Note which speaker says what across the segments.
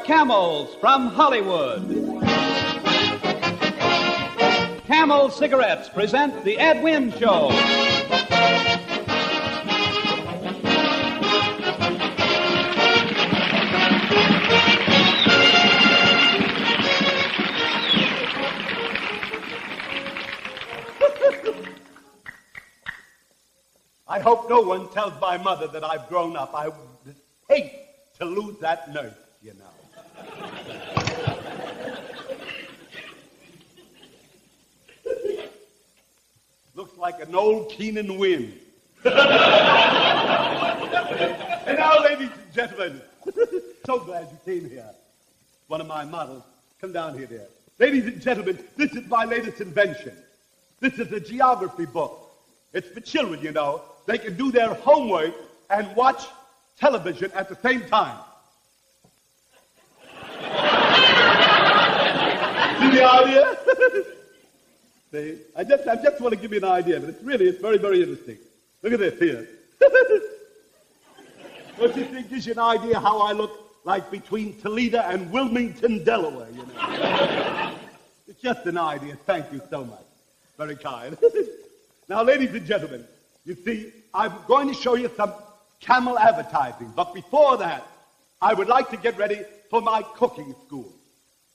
Speaker 1: Camels from Hollywood. Camel Cigarettes present the Ed Wynn Show.
Speaker 2: I hope no one tells my mother that I've grown up. I would hate to lose that nurse, you know. Looks like an old Keenan Wynn. And now, ladies and gentlemen, so glad you came here. One of my models. Come down here, dear. Ladies and gentlemen, this is my latest invention. This is a geography book. It's for children, you know. They can do their homework and watch television at the same time. See the idea? See? I just want to give you an idea, but it's very, very interesting. Look at this here. Don't you think gives you an idea how I look like between Toledo and Wilmington, Delaware, you know? It's just an idea. Thank you so much. Very kind. Now, ladies and gentlemen, you see, I'm going to show you some camel advertising. But before that, I would like to get ready for my cooking school.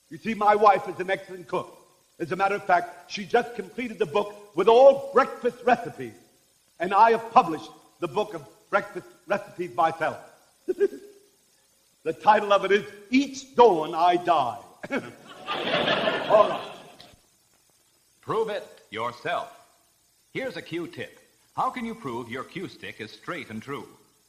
Speaker 2: You see, my wife is an excellent cook. As a matter of fact, she just completed the book with all breakfast recipes. And I have published the book of breakfast recipes myself. The title of it is, Each Dawn I Die. All right.
Speaker 3: Prove it yourself. Here's a Q-tip. How can you prove your Q-stick is straight and true?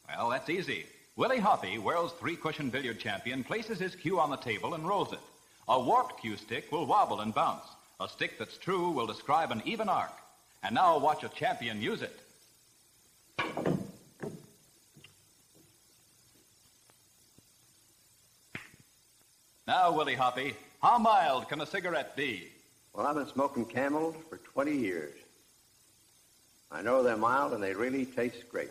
Speaker 3: Well, that's easy. Willie Hoppy, world's three-cushion billiard champion, places his cue on the table and rolls it. A warped Q-stick will wobble and bounce. A stick that's true will describe an even arc. And now watch a champion use it. Now, Willie Hoppy, how mild can a cigarette be?
Speaker 4: Well, I've been smoking Camels for 20 years. I know they're mild, and they really taste great.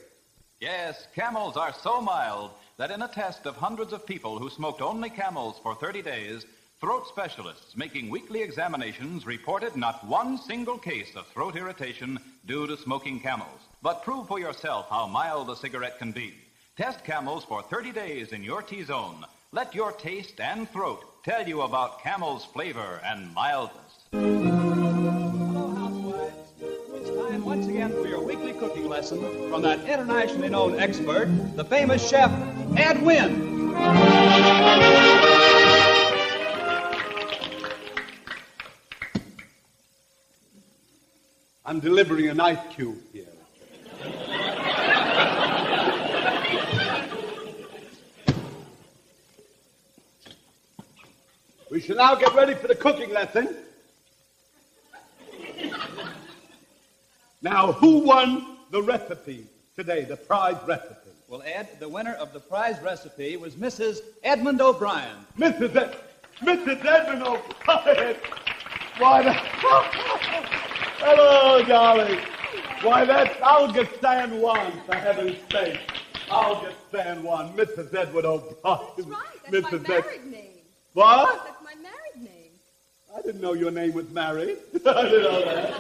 Speaker 3: Yes, Camels are so mild that in a test of hundreds of people who smoked only Camels for 30 days, throat specialists making weekly examinations reported not one single case of throat irritation due to smoking Camels. But prove for yourself how mild a cigarette can be. Test Camels for 30 days in your T-zone. Let your taste and throat tell you about Camel's flavor and mildness.
Speaker 1: Once again for your weekly cooking lesson from that internationally known expert, the famous chef, Ed Wynn.
Speaker 2: I'm delivering an ice cube here. We shall now get ready for the cooking lesson. Now, who won the recipe today, the prize recipe?
Speaker 1: Well, Ed, the winner of the prize recipe was Mrs. Edmund O'Brien.
Speaker 2: Mrs. Edmund O'Brien. Why, hello, darling. Why, I'll just stand one, for heaven's sake. I'll just stand one. Mrs. Edward O'Brien.
Speaker 5: That's right. That's my married name.
Speaker 2: What?
Speaker 5: That's my married name.
Speaker 2: I didn't know your name was married. I didn't know that.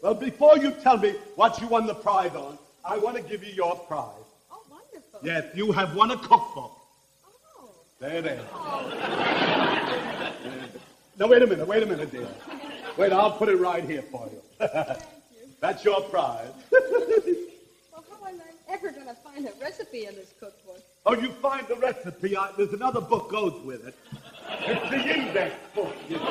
Speaker 2: Well, before you tell me what you won the prize on, I want to give you your prize.
Speaker 5: Oh, wonderful.
Speaker 2: Yes, you have won a cookbook.
Speaker 5: Oh.
Speaker 2: There it is.
Speaker 5: Oh.
Speaker 2: No, wait a minute, dear. Wait, I'll put it right here for you.
Speaker 5: Thank you.
Speaker 2: That's your prize.
Speaker 5: Well, how am I ever going to find a recipe in this cookbook?
Speaker 2: Oh, you find the recipe. There's another book goes with it. It's the index book, you see.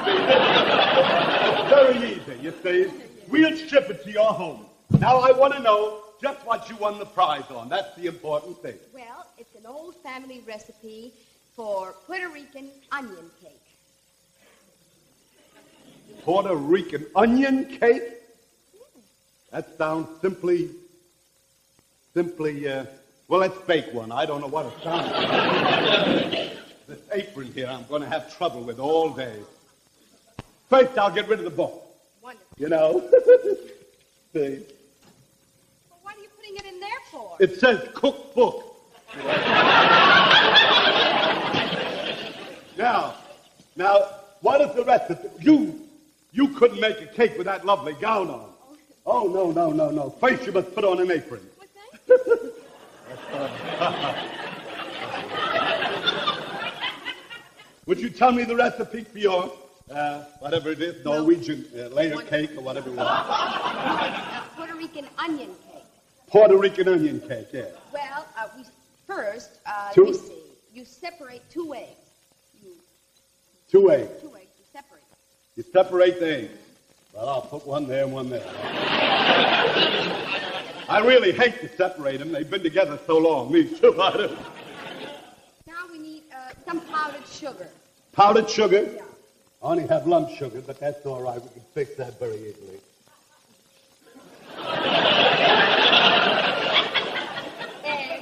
Speaker 2: It's very easy, you see. We'll ship it to your home. Now, I want to know just what you won the prize on. That's the important thing.
Speaker 5: Well, it's an old family recipe for Puerto Rican onion cake.
Speaker 2: Puerto Rican onion cake? That sounds simply, well, let's bake one. I don't know what it sounds like. This apron here I'm going to have trouble with all day. First, I'll get rid of the book.
Speaker 5: Wonderful.
Speaker 2: You know? See?
Speaker 5: Well, what are you putting it in there for?
Speaker 2: It says cookbook. Now, what is the recipe? You couldn't make a cake with that lovely gown on. Oh, no. First you must put on an apron.
Speaker 5: What's that?
Speaker 2: Would you tell me the recipe for your, whatever it is, Norwegian layer cake or whatever you want?
Speaker 5: Puerto Rican onion cake.
Speaker 2: Puerto Rican onion cake, yeah.
Speaker 5: Well, first,
Speaker 2: Two?
Speaker 5: let me see. You separate 2 eggs.
Speaker 2: 2 eggs.
Speaker 5: 2 eggs, you separate them.
Speaker 2: You separate the eggs. Well, I'll put one there and one there. I really hate to separate them. They've been together so long. Me too.
Speaker 5: Now we need some powdered sugar.
Speaker 2: Powdered sugar?
Speaker 5: Yeah.
Speaker 2: I only have lump sugar, but that's all right. We can fix that very easily.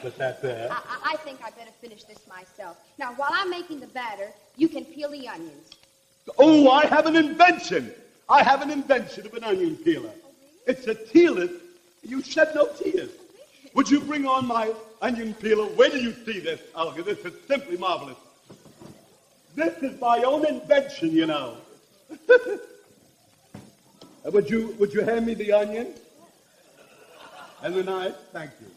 Speaker 2: Put that there.
Speaker 5: I think I better finish this myself. Now, while I'm making the batter, you can peel the onions.
Speaker 2: Oh, I have an invention. I have an invention of an onion peeler. It's a tearless. You shed no tears. Would you bring on my onion peeler? Where do you see this, Olga? This is simply marvelous. This is my own invention, you know. Would you hand me the onion? And the knife? Thank you.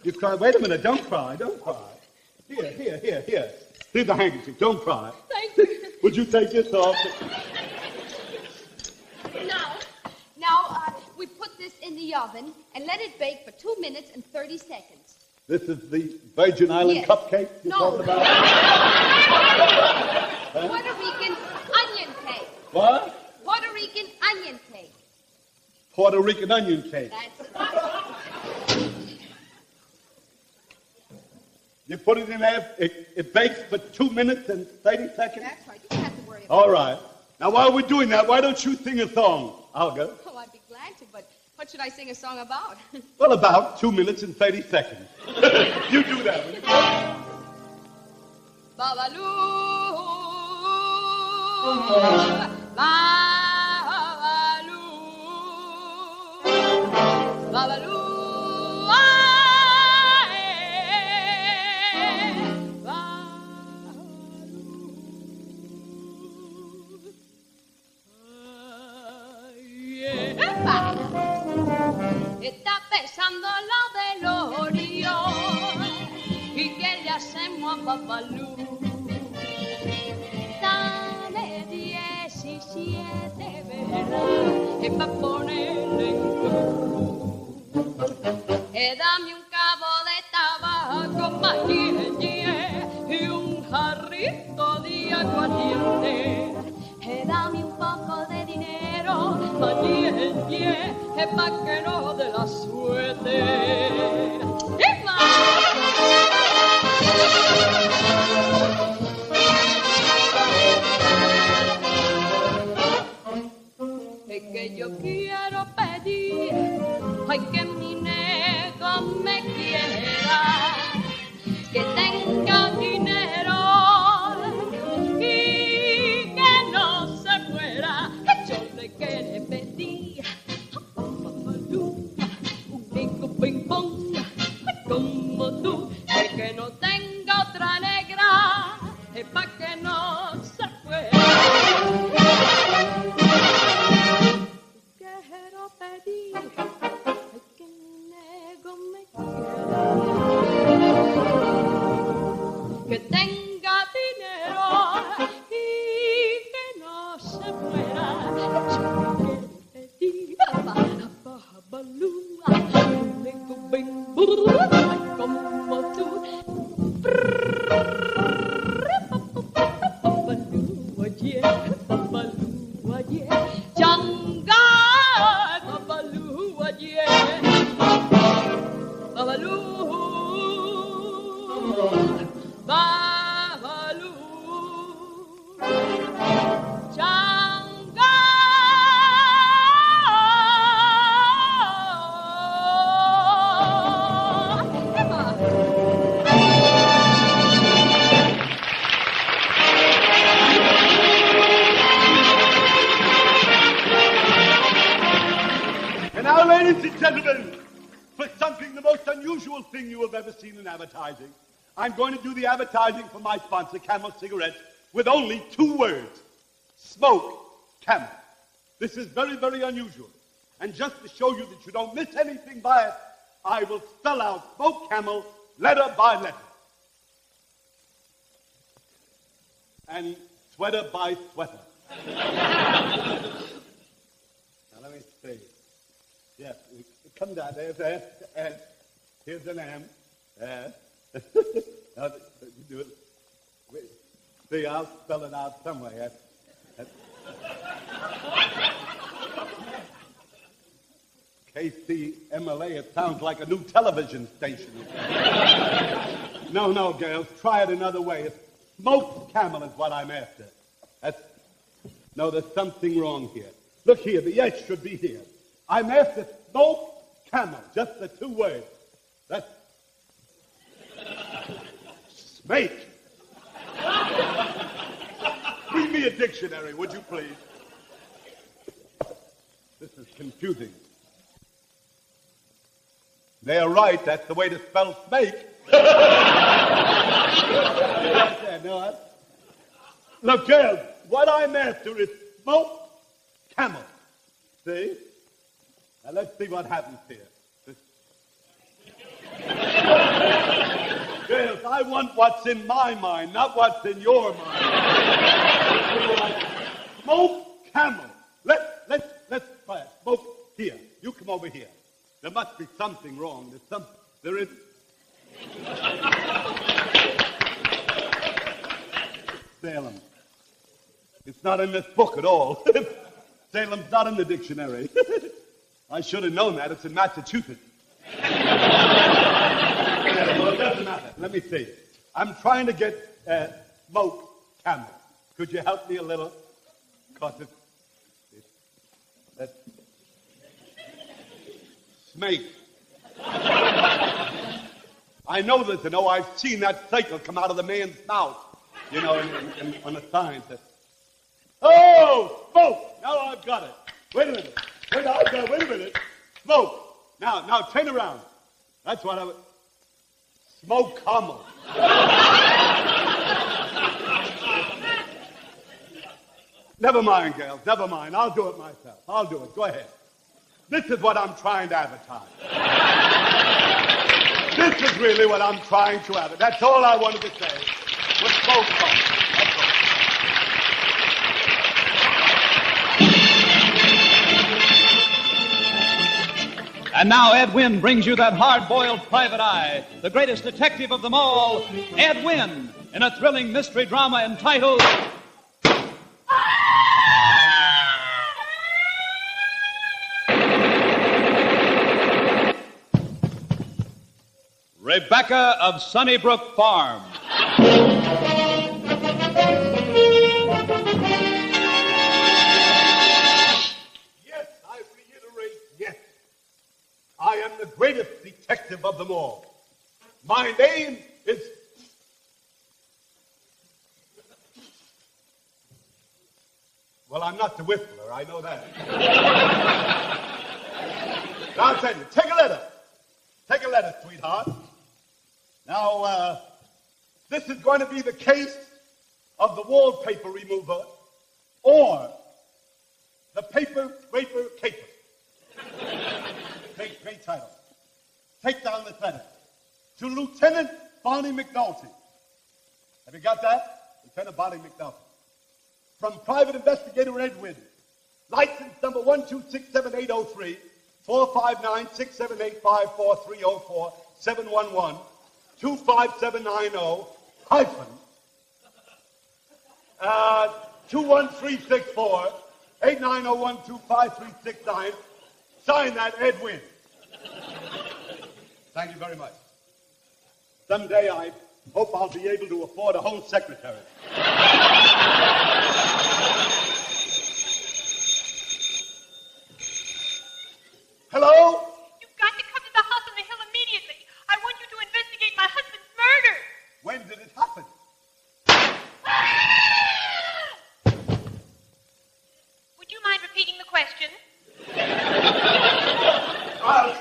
Speaker 2: You cry. Wait a minute. Don't cry. Don't cry. Here. Here's a handkerchief. Don't cry.
Speaker 5: Thank you.
Speaker 2: Would you take this off?
Speaker 5: Now, we put this in the oven and let it bake for 2 minutes and 30 seconds.
Speaker 2: This is the Virgin Island
Speaker 5: Yes.
Speaker 2: cupcake you talked about?
Speaker 5: Puerto Rican onion cake.
Speaker 2: What?
Speaker 5: Puerto Rican onion cake.
Speaker 2: Puerto Rican onion cake.
Speaker 5: That's it.
Speaker 2: You put it in there, it bakes for 2 minutes and 30 seconds?
Speaker 5: That's right. You don't have to worry about
Speaker 2: All right. Now, while we're doing that, why don't you sing a song, Olga?
Speaker 5: it. Oh, I'd be glad to, but what should I sing a song about?
Speaker 2: Well, about 2 minutes and 30 seconds. You do that. Will you?
Speaker 5: Babaloo, Babaloo, Babaloo. Está pesando lo del Orión y que le hacemos a Babalú. Dale 17, ¿verdad? Es pa' ponerle en cruz. Dame un cabo de tabaco pa' y un jarrito de aguardiente. Dame un poco de dinero pa' que no de la suerte. Es que yo quiero pedir, ay, que mi negro me quiera, que tenga dinero y que no se muera. Yo le quiero pedir a Babalú un rico ping pong como tú, que no tenga otra negra, es pa' que no se fuera. Quiero
Speaker 2: gentlemen, for something the most unusual thing you have ever seen in advertising, I'm going to do the advertising for my sponsor, Camel Cigarettes, with only 2 words. Smoke Camel. This is very, very unusual. And just to show you that you don't miss anything by it, I will spell out Smoke Camel letter by letter. And sweater by sweater. Now let me see. Yes, come down. There's an S. Here's an M. Now, do it. Wait. See, I'll spell it out somewhere. KCMLA, it sounds like a new television station. No, girls, try it another way. It's Smoked Camel is what I'm after. No, there's something wrong here. Look here, the S should be here. I'm after Smoked Camel, just the 2 words. That's Smake. Bring me a dictionary, would you please? This is confusing. They're right, that's the way to spell snake. No, look, girls, what I'm after is Smoked Camel. See? Now let's see what happens here. Girls, I want what's in my mind, not what's in your mind. Smoked Camel. Let's try it. Smoke here. You come over here. There must be something wrong. There is. Salem. It's not in this book at all. Salem's not in the dictionary. I should have known that. It's in Massachusetts. Well, it doesn't matter. Let me see. I'm trying to get Smoked Camel. Could you help me a little? Because that's Smake. I know this, I've seen that cycle come out of the man's mouth, on the sign. Oh, smoke! Now I've got it. Wait a minute. Wait a minute. Smoke. Now, turn around. That's what I was. Smoke Camel. Never mind, girls. Never mind. I'll do it myself. I'll do it. Go ahead. This is what I'm trying to advertise. This is really what I'm trying to advertise. That's all I wanted to say. With Smoke Camel. That's all.
Speaker 1: And now Ed Wynn brings you that hard-boiled private eye, the greatest detective of them all, Ed Wynn, in a thrilling mystery drama entitled Rebecca of Sunnybrook Farm.
Speaker 2: Yes, I reiterate, yes. I am the greatest detective of them all. My name is... Well, I'm not the whistler, I know that. Now, I'll tell you, take a letter. Take a letter, sweetheart. Now, this is going to be the case of the wallpaper remover or the paper scraper caper. Great title. Take down this letter. To Lieutenant Bonnie McNulty. Have you got that? Lieutenant Bonnie McNulty. From Private Investigator Ed Wynn. License number 1267803, 459-678-54304, 711, 25790, hyphen, 21364, 89012539. Sign that, Ed Wynn. Thank you very much. Someday I hope I'll be able to afford a home secretary. Hello?
Speaker 6: You've got to come to the house on the hill immediately. I want you to investigate my husband's murder.
Speaker 2: When did it happen?
Speaker 6: Would you mind repeating the question?
Speaker 2: I'll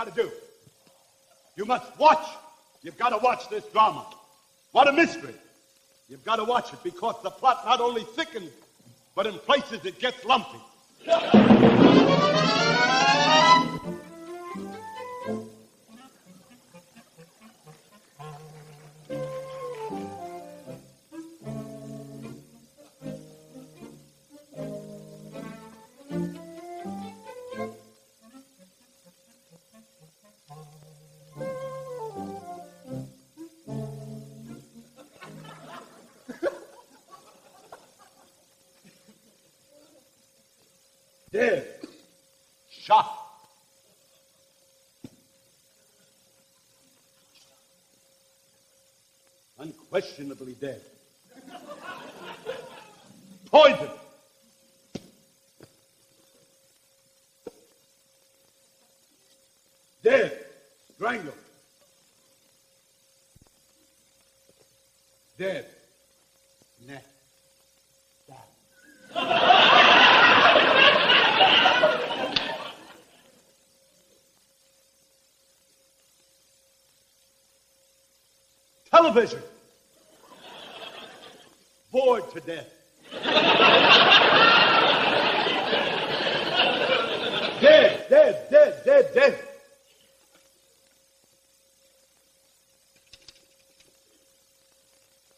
Speaker 2: got to do. You must watch. You've got to watch this drama. What a mystery. You've got to watch it because the plot not only thickens, but in places it gets lumpy. Dead. Shot. Unquestionably dead. Poison. Dead. Strangled. Dead. Neck. Television. Bored to death. Dead, dead, dead, dead, dead.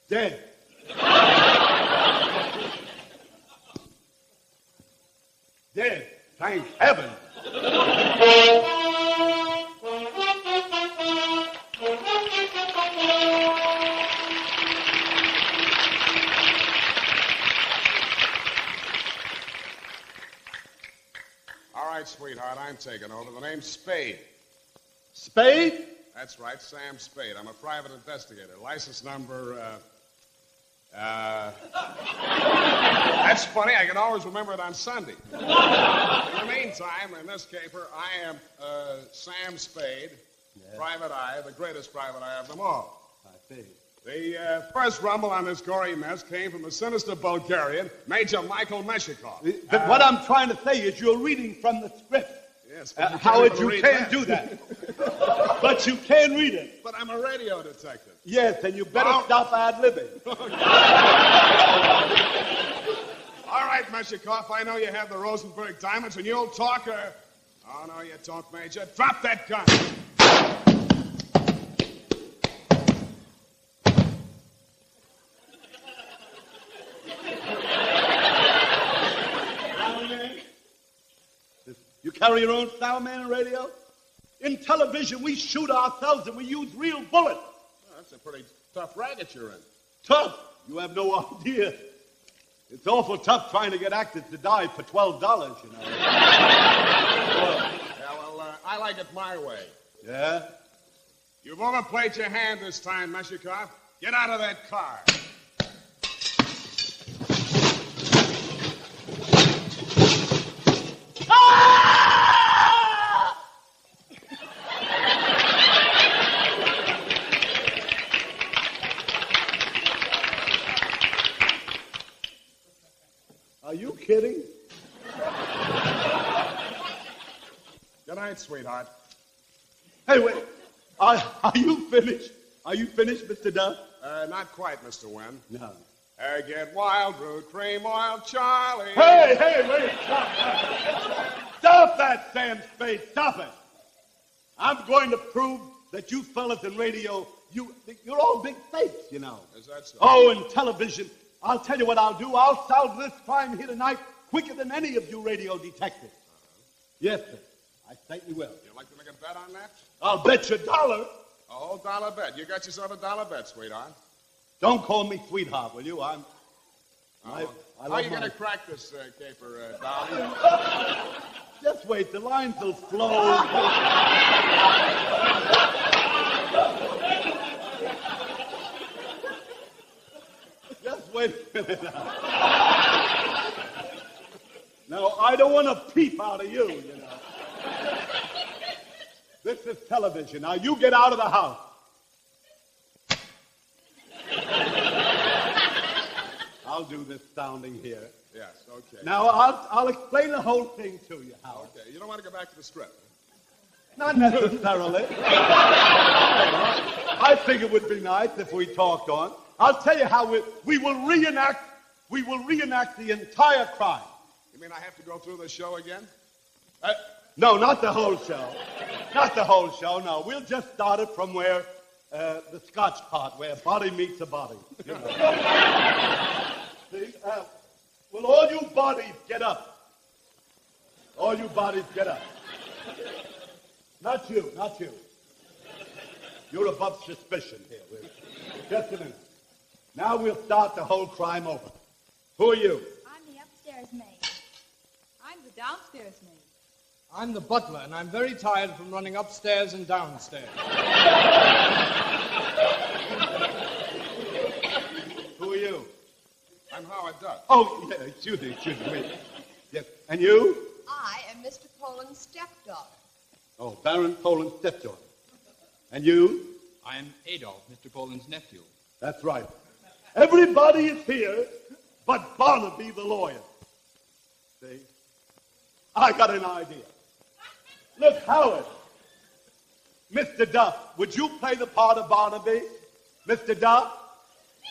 Speaker 2: Dead. Dead. Thank heaven.
Speaker 7: All right, sweetheart, I'm taking over. The name's Spade.
Speaker 2: Spade?
Speaker 7: That's right, Sam Spade. I'm a private investigator. License number, That's funny. I can always remember it on Sunday. In the meantime, in this caper, I am Sam Spade, private eye, the greatest private eye of them all.
Speaker 2: I see.
Speaker 7: The first rumble on this gory mess came from the sinister Bulgarian, Major Michael Meshikov.
Speaker 2: But what I'm trying to say is you're reading from the script.
Speaker 7: Yes,
Speaker 2: Howard, you can't do that. But you can read it.
Speaker 7: But I'm a radio detective.
Speaker 2: Yes, and you better stop ad-libbing.
Speaker 7: All right, Meshikov, I know you have the Rosenberg diamonds, and you'll talk or... Oh, no, you don't, Major. Drop that gun.
Speaker 2: You carry your own sound man and radio? In television, we shoot ourselves and we use real bullets.
Speaker 7: Oh, that's a pretty tough racket you're in.
Speaker 2: Tough? You have no idea. It's awful tough trying to get actors to die for $12, you know.
Speaker 7: I like it my way.
Speaker 2: Yeah?
Speaker 7: You've overplayed your hand this time, Meshikov. Get out of that car.
Speaker 2: Are you kidding?
Speaker 7: Good night, sweetheart.
Speaker 2: Hey, wait. Are you finished? Are you finished, Mr. Duff?
Speaker 7: Not quite, Mr. Wynn.
Speaker 2: No.
Speaker 7: Get wild, root, cream oil, Charlie.
Speaker 2: Hey, wait. Stop that, Sam Spade. Stop it. I'm going to prove that you fellas in radio, you're all big fakes, you know.
Speaker 7: Is that so?
Speaker 2: Oh, in television, I'll tell you what I'll do. I'll solve this crime here tonight quicker than any of you radio detectives. Yes, sir. I certainly will.
Speaker 7: You'd like to make a bet on that?
Speaker 2: I'll bet you $1.
Speaker 7: A whole dollar bet. You got yourself a dollar bet, sweetheart.
Speaker 2: Don't call me sweetheart, will you? I
Speaker 7: How are you going to crack this caper, darling?
Speaker 2: Just wait. The lines will flow. Just wait a minute. Now, I don't want to peep out of you, you know. This is television. Now, you get out of the house. I'll do this sounding here.
Speaker 7: Yes, okay.
Speaker 2: Now, I'll explain the whole thing to you, Howard.
Speaker 7: Okay, you don't want to go back to the script.
Speaker 2: Not necessarily. I think it would be nice if we talked on. I'll tell you how we will reenact the entire crime.
Speaker 7: You mean I have to go through the show again?
Speaker 2: No, not the whole show. Not the whole show, no. We'll just start it from where the Scotch part, where body meets a body. You know. See, will all you bodies get up? All you bodies get up. Not you, not you. You're above suspicion here. Just a minute. Now we'll start the whole crime over. Who are you?
Speaker 8: I'm the upstairs maid.
Speaker 9: I'm the downstairs maid.
Speaker 10: I'm the butler, and I'm very tired from running upstairs and downstairs.
Speaker 2: Who are you?
Speaker 7: I'm Howard Duck.
Speaker 2: Oh, yeah, excuse me, wait. Yes, and you?
Speaker 8: I am Mr. Poland's stepdaughter.
Speaker 2: Oh, Baron Poland's stepdaughter. And you?
Speaker 11: I'm Adolf, Mr. Poland's nephew.
Speaker 2: That's right. Everybody is here but Barnaby the lawyer. See? I got an idea. Look, Howard. Mr. Duff, would you play the part of Barnaby? Mr. Duff?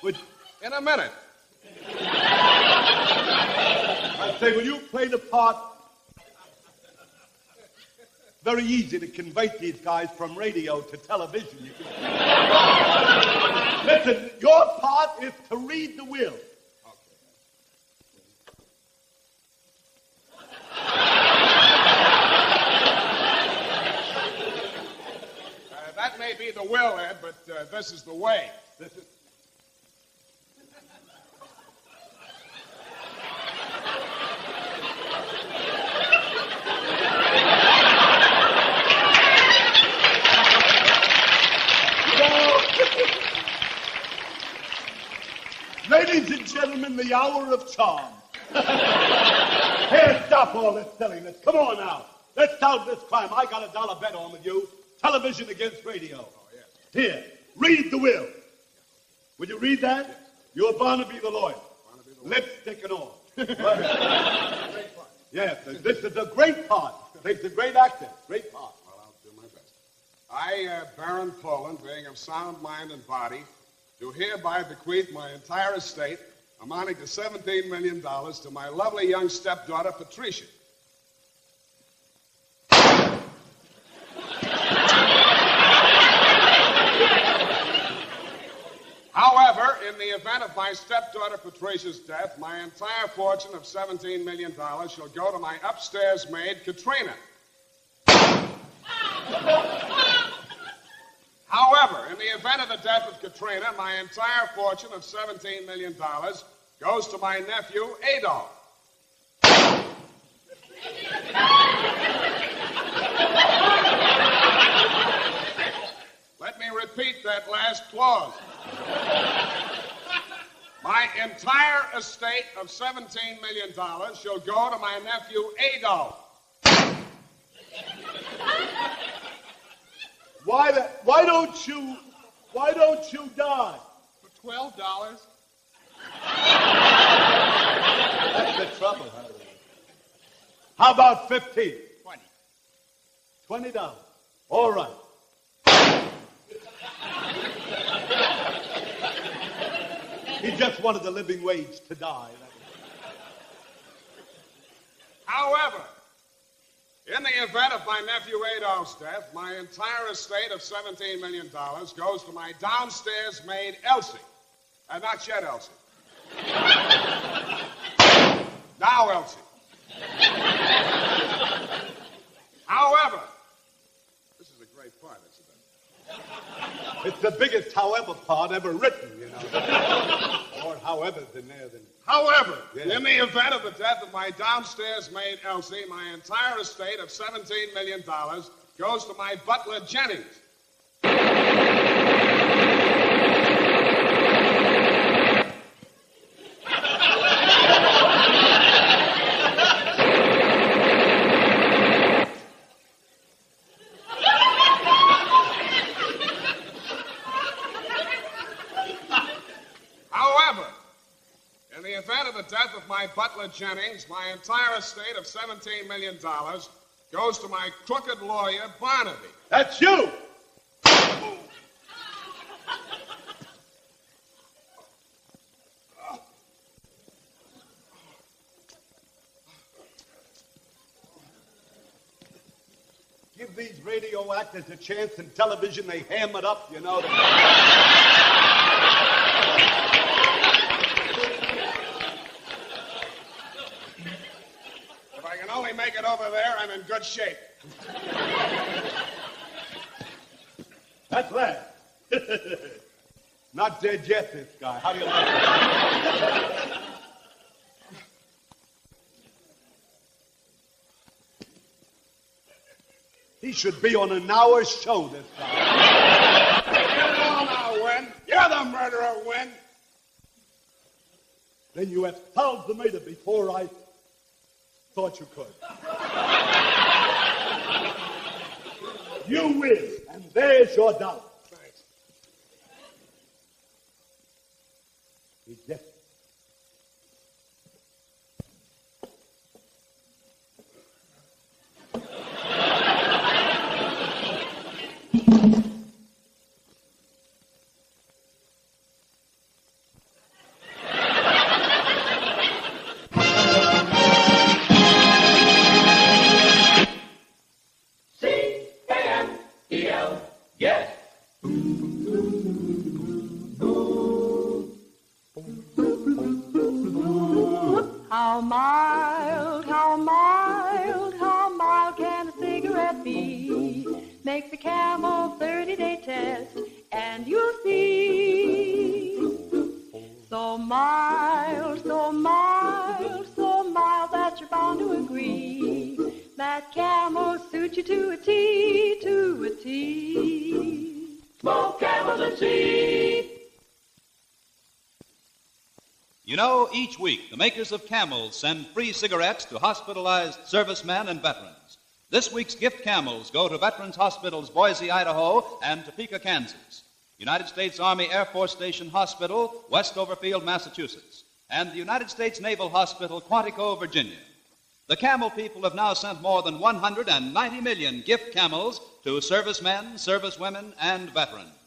Speaker 2: Would...
Speaker 7: In a minute.
Speaker 2: I say, will you play the part? Very easy to convert these guys from radio to television. You can... Listen, your part is to read the will.
Speaker 7: That may be the will, Ed, but this is the way.
Speaker 2: This is... Ladies and gentlemen, the hour of charm. Here, stop all this silliness. Come on now. Let's solve this crime. I got $1 bet on with you. Television against radio.
Speaker 7: Oh, yes.
Speaker 2: Here, read the will. Would you read that? Yes. You're Barnaby the lawyer.
Speaker 7: Barnaby the lawyer.
Speaker 2: Lipstick and all. Yes, this is a great part. Takes a great actor. Great part.
Speaker 7: Well, I'll do my best. I, Baron Poland, being of sound mind and body, do hereby bequeath my entire estate, amounting to $17 million, to my lovely young stepdaughter, Patricia. However, in the event of my stepdaughter Patricia's death, my entire fortune of $17 million shall go to my upstairs maid, Katrina. However, in the event of the death of Katrina, my entire fortune of $17 million goes to my nephew, Adolf. Let me repeat that last clause. My entire estate of $17 million shall go to my nephew, Adolf.
Speaker 2: Why don't you die?
Speaker 11: For $12?
Speaker 2: That's the trouble, huh? How about 15?
Speaker 11: 20.
Speaker 2: $20. All right. He just wanted the living wage to die.
Speaker 7: However, in the event of my nephew Adolph's death, my entire estate of $17 million goes to my downstairs maid, Elsie. Not yet, Elsie. Now, Elsie. However, this is a great part, isn't it?
Speaker 2: It's the biggest however part ever written, you know. Or however's in there then.
Speaker 7: However,
Speaker 2: Yeah.
Speaker 7: in the event of the death of my downstairs maid, Elsie, my entire estate of $17 million goes to my butler, Jennings. However, in the event of the death of my butler, Jennings, my entire estate of $17 million goes to my crooked lawyer, Barnaby.
Speaker 2: That's you! Give these radio actors a chance in television, they ham it up, you know. If
Speaker 7: I can only make it over there, I'm in good shape.
Speaker 2: That's that. Not dead yet, this guy. How do you like it? He should be on an hour's show, this guy.
Speaker 7: You know now, Wynn. You're the murderer, Wynn.
Speaker 2: Then you have solved the matter before I thought you could. You win, and there's your dollar.
Speaker 7: Thanks.
Speaker 2: He's dead.
Speaker 5: How mild, how mild, how mild can a cigarette be? Make the Camel 30-day test and you'll see. So mild, so mild, so mild that you're bound to agree. That Camel suits you to a T, to a T. Smoke Camels and see.
Speaker 1: You know, each week, the makers of Camels send free cigarettes to hospitalized servicemen and veterans. This week's gift Camels go to Veterans Hospitals Boise, Idaho, and Topeka, Kansas, United States Army Air Force Station Hospital, West Overfield, Massachusetts, and the United States Naval Hospital, Quantico, Virginia. The Camel people have now sent more than 190 million gift Camels to servicemen, servicewomen, and veterans.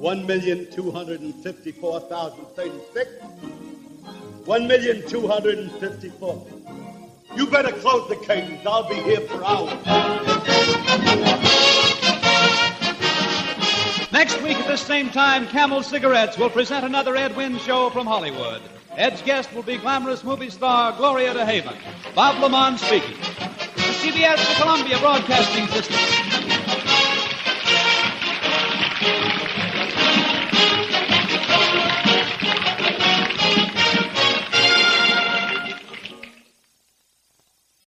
Speaker 1: $1,254,036. 1,254. You better close the curtains. I'll be here for hours. Next week at this same time, Camel Cigarettes will present another Ed Wynn show from Hollywood. Ed's guest will be glamorous movie star Gloria DeHaven. Bob Lamont speaking. The CBS, the Columbia Broadcasting System.